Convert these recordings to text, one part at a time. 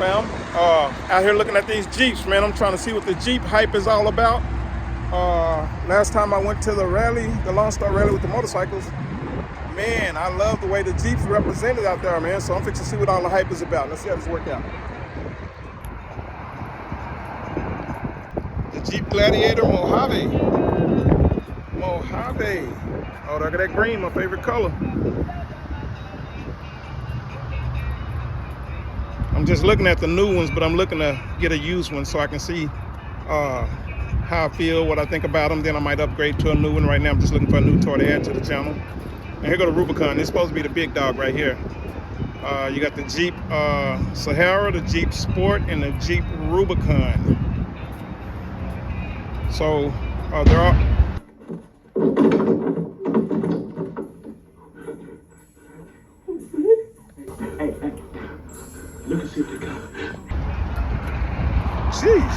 fam. Out here looking at these Jeeps, man. I'm trying to see what the Jeep hype is all about. Last time I went to the rally, the Lone Star Rally with the motorcycles, man, I love the way the Jeeps represented out there, man. So I'm fixing to see what all the hype is about. Let's see how this works out. The Jeep Gladiator Mojave. Mojave. Oh, look at that green, my favorite color. I'm just looking at the new ones, but I'm looking to get a used one so I can see how I feel, what I think about them. Then I might upgrade to a new one. Right now I'm just looking for a new toy to add to the channel. And here go the Rubicon. It's supposed to be the big dog right here. You got the Jeep Sahara, the Jeep Sport, and the Jeep Rubicon. So they're all... Hey, look and see if they come. Jeez.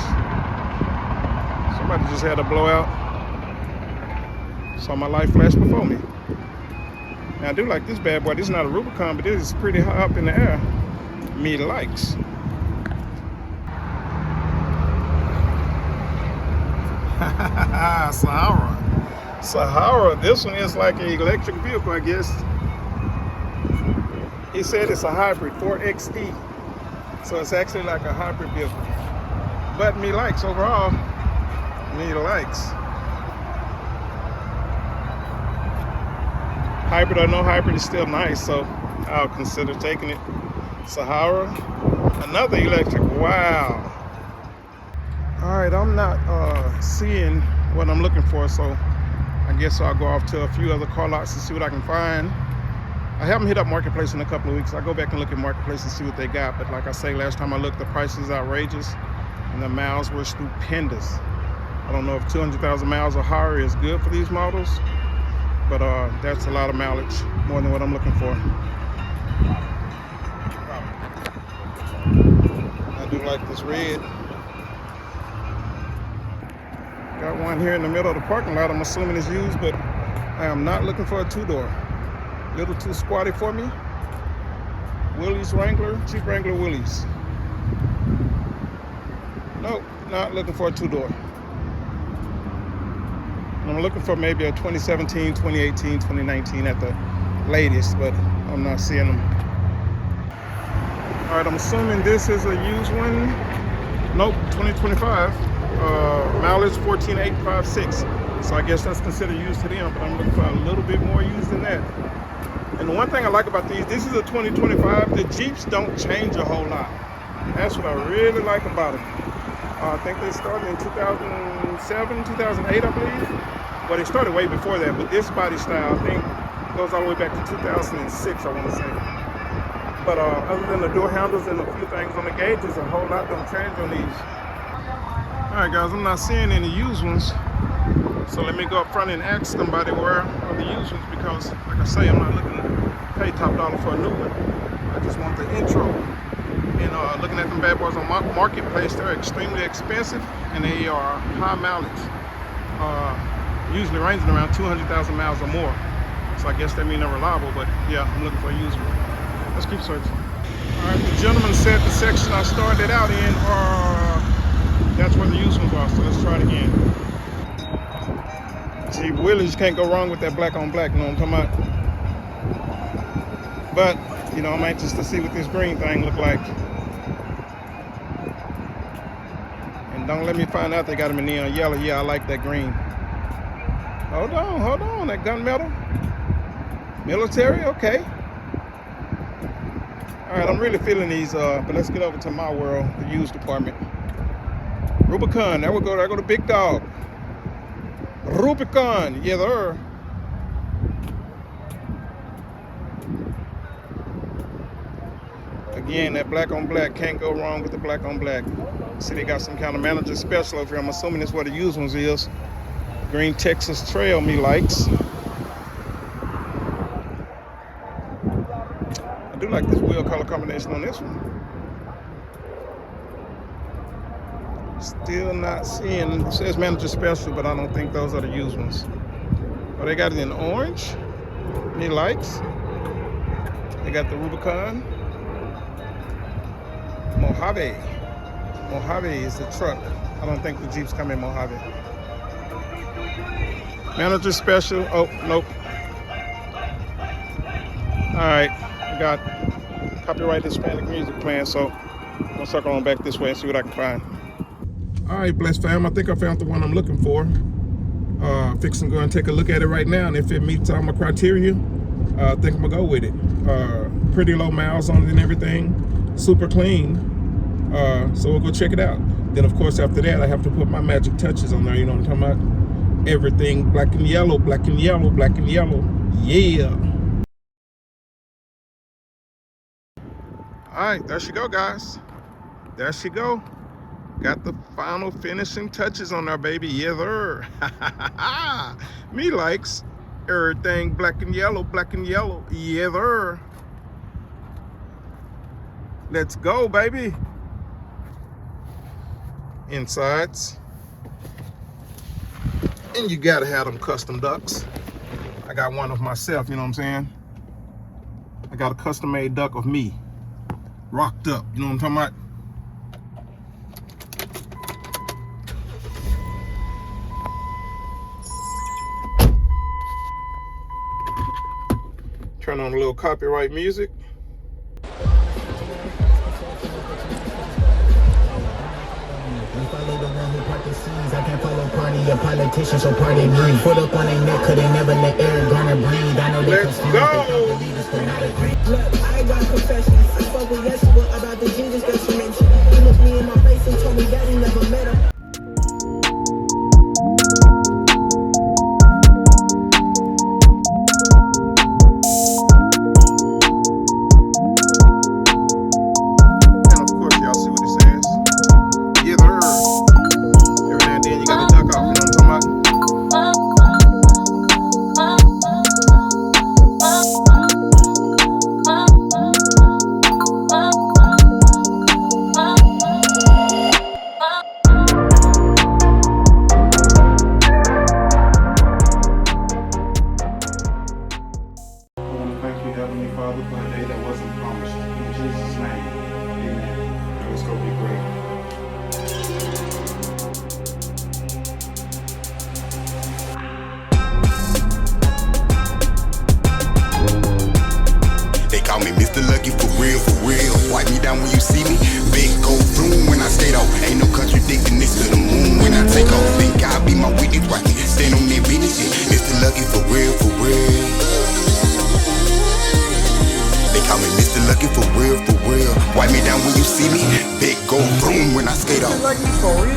Somebody just had a blowout. Saw my life flash before me. Now I do like this bad boy. This is not a Rubicon, but this is pretty high up in the air. Me likes. Sahara. Sahara. This one is like an electric vehicle, I guess. He said it's a hybrid, 4XE. So it's actually like a hybrid vehicle. But me likes overall. Me likes. Hybrid or no hybrid is still nice, so I'll consider taking it. Sahara, another electric. Wow. All right, I'm not seeing what I'm looking for, so I guess I'll go off to a few other car lots and see what I can find. I haven't hit up Marketplace in a couple of weeks. I'll go back and look at Marketplace and see what they got. But like I say, last time I looked, the price is outrageous and the miles were stupendous. I don't know if 200,000 miles or higher is good for these models, but that's a lot of mileage, more than what I'm looking for. I do like this red. Got one here in the middle of the parking lot. I'm assuming it's used, but I am not looking for a two-door. Little too squatty for me. Willys Wrangler, Jeep Wrangler Willys. Nope, not looking for a two-door. I'm looking for maybe a 2017, 2018, 2019 at the latest, but I'm not seeing them. All right, I'm assuming this is a used one. Nope, 2025. Mileage 14,856. So I guess that's considered used to them, but I'm looking for a little bit more used than that. And the one thing I like about these, this is a 2025. The Jeeps don't change a whole lot. That's what I really like about them. I think they started in 2007, 2008, I believe. Well, they started way before that, but this body style, I think, goes all the way back to 2006, I want to say. But other than the door handles and a few things on the gauges, a whole lot don't change on these. All right, guys, I'm not seeing any used ones. So let me go up front and ask somebody where are the used ones, because, like I say, I'm not looking to pay top dollar for a new one. I just want the intro. And looking at them bad boys on Marketplace, they're extremely expensive and they are high mileage. Usually ranging around 200,000 miles or more. So I guess that means they're reliable, but yeah, I'm looking for a used one. Let's keep searching. All right, the gentleman said the section I started out in, that's where the used ones are, so let's try it again. See, Willys, can't go wrong with that black on black, you know what I'm talking about? But, you know, I'm anxious to see what this green thing look like. And don't let me find out they got them in neon yellow. Yeah, I like that green. Hold on, that gunmetal. Military, okay. All right, I'm really feeling these, but let's get over to my world, the used department. Rubicon, there we go, there go the big dog. Rubicon, yeah, there. Again, that black on black, can't go wrong with the black on black. See, they got some kind of manager special over here. I'm assuming that's what the used ones is. Green Texas Trail, me likes. I do like this wheel color combination on this one. Still not seeing, it says manager special, but I don't think those are the used ones. Oh, they got it in orange. Me likes. They got the Rubicon. Mojave. Mojave is the truck. I don't think the Jeeps come in Mojave. Manager special. Oh, nope. All right, we got copyright Hispanic music playing, so I'll circle on back this way and see what I can find. All right, blessed fam, I think I found the one I'm looking for. Fixing to go and take a look at it right now, and if it meets all my criteria, I think I'm gonna go with it. Pretty low miles on it and everything, super clean. So we'll go check it out. Then of course after that, I have to put my magic touches on there, you know what I'm talking about? Everything black and yellow, black and yellow, black and yellow, yeah. All right, there she go, guys. There she go. Got the final finishing touches on our baby. Yeah, sir. Me likes everything black and yellow, black and yellow. Yeah, sir. Let's go, baby. Insides. And you gotta have them custom ducks. I got one of myself, you know what I'm saying? I got a custom-made duck of me. Rocked up, you know what I'm talking about? Turn on a little copyright music. Follow the one who part the scenes. I can't follow party a politician, so party me. Foot up on their neck, could they never let Eric Garner breathe. I know they Let's go. Look, I got confessions. I spoke with Yeshua about the Jesus that you mentioned. He looked me in my face and told me that he never met him. Wipe me down when you see me. Big go boom when I skate off. Like for real?